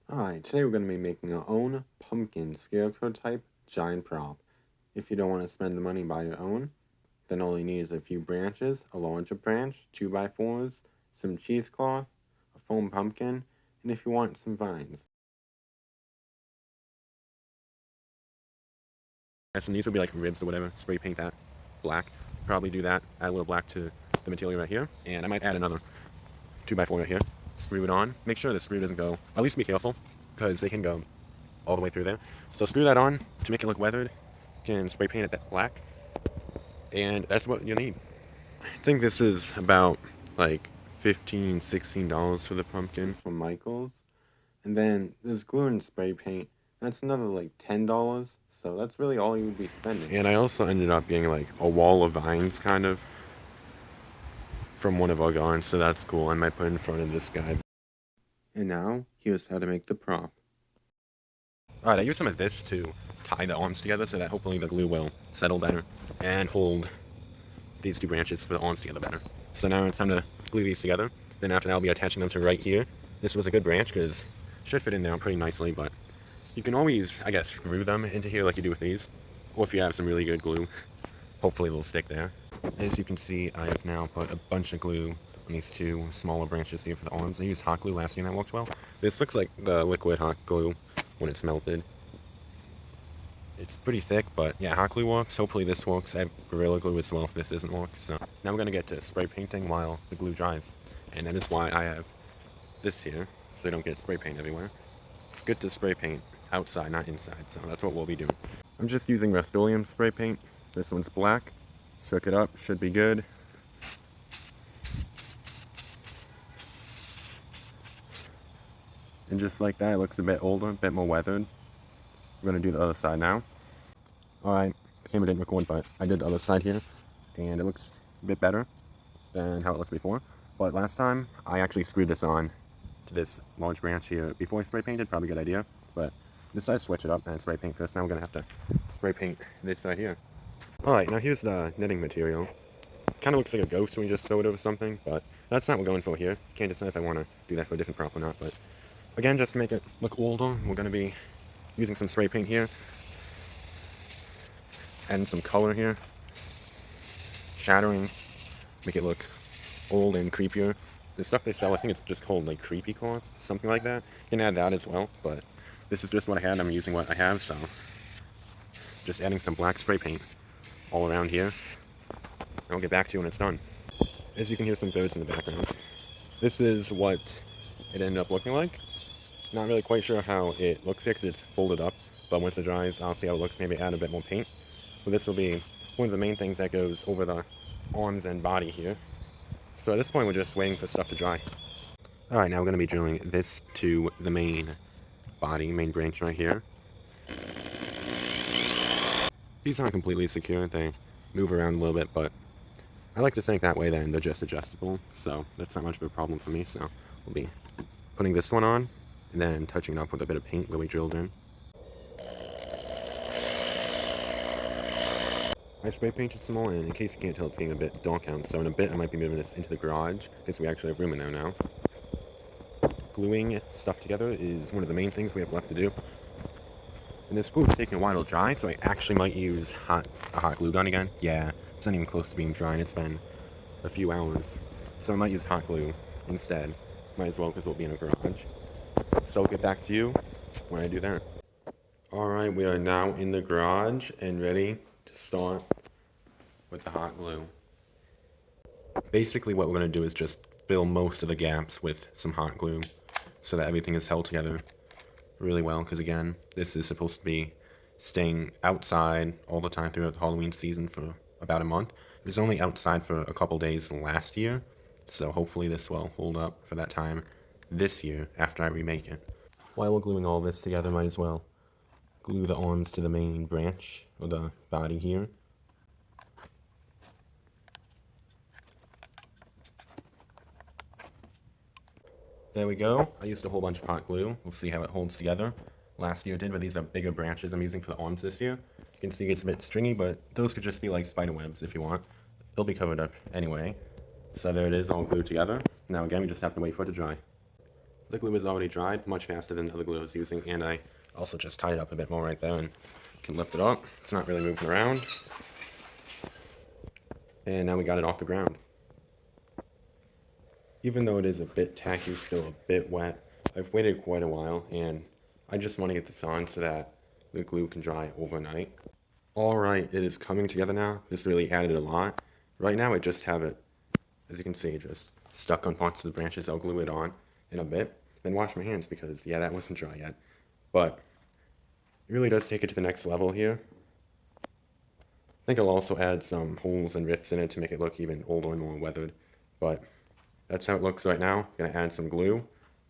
Alright, today we're going to be making our own pumpkin scarecrow type giant prop. If you don't want to spend the money by your own, then all you need is a few branches, a larger branch, 2x4s, some cheesecloth, a foam pumpkin, and if you want, some vines. And these would be like ribs or whatever, spray paint that black, probably do that, add a little black to the material right here, and I might add another 2x4 right here, screw it on, make sure the screw doesn't go, at least be careful, because they can go all the way through there. So screw that on to make it look weathered. You can spray paint it that black, and that's what you need. I think this is about like $15, $16 for the pumpkin from Michael's. And then there's glue and spray paint. That's another like $10, so that's really all you would be spending. And I also ended up getting like a wall of vines kind of from one of our gardens, so that's cool. I might put it in front of this guy. And now, here's how to make the prop. Alright, I used some of this to tie the arms together so that hopefully the glue will settle better and hold these two branches for the arms together better. So now it's time to glue these together. Then after that I'll be attaching them to right here. This was a good branch because it should fit in there pretty nicely, but you can always, I guess, screw them into here like you do with these. Or if you have some really good glue, hopefully they'll stick there. As you can see, I have now put a bunch of glue on these two smaller branches here for the arms. I used hot glue last year and that worked well. This looks like the liquid hot glue when it's melted. It's pretty thick, but yeah, hot glue works. Hopefully this works. I have Gorilla Glue as well if this doesn't work. So now we're going to get to spray painting while the glue dries. And that is why I have this here, so you don't get spray paint everywhere. Good to spray paint outside, not inside, so that's what we'll be doing. I'm just using Rust-Oleum spray paint. This one's black. Shook it up, should be good. And just like that, it looks a bit older, a bit more weathered. We're going to do the other side now. Alright, the camera didn't record, but I did the other side here, and it looks a bit better than how it looked before. But last time, I actually screwed this on to this large branch here before I spray painted, probably a good idea. But this side, switch it up and spray paint first. Now we're going to have to spray paint this side here. Alright, now here's the knitting material. Kind of looks like a ghost when you just throw it over something, but that's not what we're going for here. Can't decide if I want to do that for a different prop or not, but again, just to make it look older, we're going to be using some spray paint here, and some color here, shattering, make it look old and creepier. The stuff they sell, I think it's just called like creepy cloth, something like that. You can add that as well, but this is just what I had. I'm using what I have, so just adding some black spray paint all around here. I'll get back to you when it's done. As you can hear some birds in the background, this is what it ended up looking like. Not really quite sure how it looks here because it's folded up, but once it dries, I'll see how it looks, maybe add a bit more paint. But this will be one of the main things that goes over the arms and body here. So at this point, we're just waiting for stuff to dry. Alright, now we're going to be drilling this to the main body, main branch right here. These aren't completely secure, they move around a little bit, but I like to think that way then, they're just adjustable, so that's not much of a problem for me. So we'll be putting this one on, and then touching it up with a bit of paint where we drilled in. I spray painted some more, and in case you can't tell, it's getting a bit dark out, so in a bit I might be moving this into the garage, since we actually have room in there now. Gluing stuff together is one of the main things we have left to do. And this glue is taking a while to dry, so I actually might use a hot glue gun again. Yeah, it's not even close to being dry, and it's been a few hours. So I might use hot glue instead. Might as well, because we'll be in a garage. So I'll get back to you when I do that. Alright, we are now in the garage and ready to start with the hot glue. Basically what we're going to do is just fill most of the gaps with some hot glue so that everything is held together really well, because again, this is supposed to be staying outside all the time throughout the Halloween season for about a month. It was only outside for a couple days last year, so hopefully this will hold up for that time this year after I remake it. While we're gluing all this together, might as well glue the arms to the main branch, or the body here. There we go. I used a whole bunch of hot glue. We'll see how it holds together. Last year it did, but these are bigger branches I'm using for the arms this year. You can see it's a bit stringy, but those could just be like spider webs if you want. They'll be covered up anyway. So there it is, all glued together. Now again, we just have to wait for it to dry. The glue is already dried, much faster than the other glue I was using, and I also just tied it up a bit more right there and can lift it up. It's not really moving around. And now we got it off the ground. Even though it is a bit tacky, still a bit wet, I've waited quite a while, and I just want to get this on so that the glue can dry overnight. Alright, it is coming together now. This really added a lot. Right now I just have it, as you can see, just stuck on parts of the branches. I'll glue it on in a bit, then wash my hands because, yeah, that wasn't dry yet. But it really does take it to the next level here. I think I'll also add some holes and rips in it to make it look even older and more weathered. But that's how it looks right now. Gonna add some glue.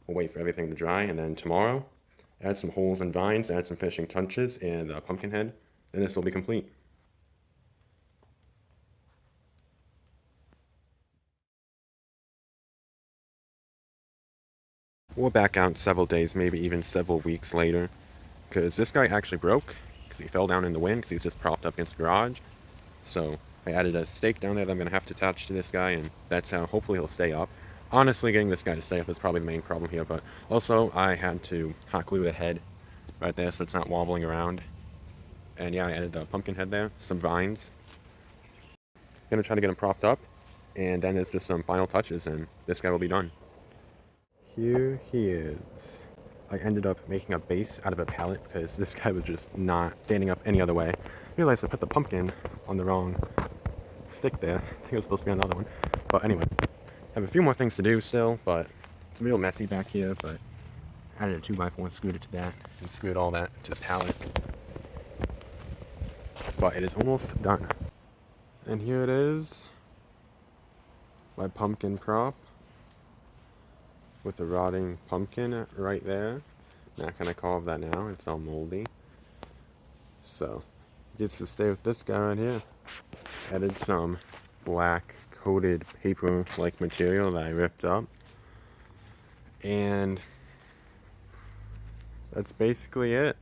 We'll wait for everything to dry, and then tomorrow, add some holes and vines, add some finishing touches, and a pumpkin head, and this will be complete. We're back out several days, maybe even several weeks later, because this guy actually broke, because he fell down in the wind, because he's just propped up against the garage. So I added a stake down there that I'm going to have to attach to this guy, and that's how hopefully he'll stay up. Honestly, getting this guy to stay up is probably the main problem here, but also I had to hot glue the head right there so it's not wobbling around. And yeah, I added the pumpkin head there, some vines. Gonna try to get him propped up, and then there's just some final touches, and this guy will be done. Here he is. I ended up making a base out of a pallet because this guy was just not standing up any other way. I realized I put the pumpkin on the wrong stick there. I think it was supposed to be on the other one. But anyway, I have a few more things to do still, but it's real messy back here, but I added a 2x4, screwed it to that, and screwed all that to the pallet. But it is almost done. And here it is, my pumpkin prop with a rotting pumpkin right there. Not gonna carve that now, it's all moldy. So, gets to stay with this guy right here. Added some black coated paper like material that I ripped up. And that's basically it.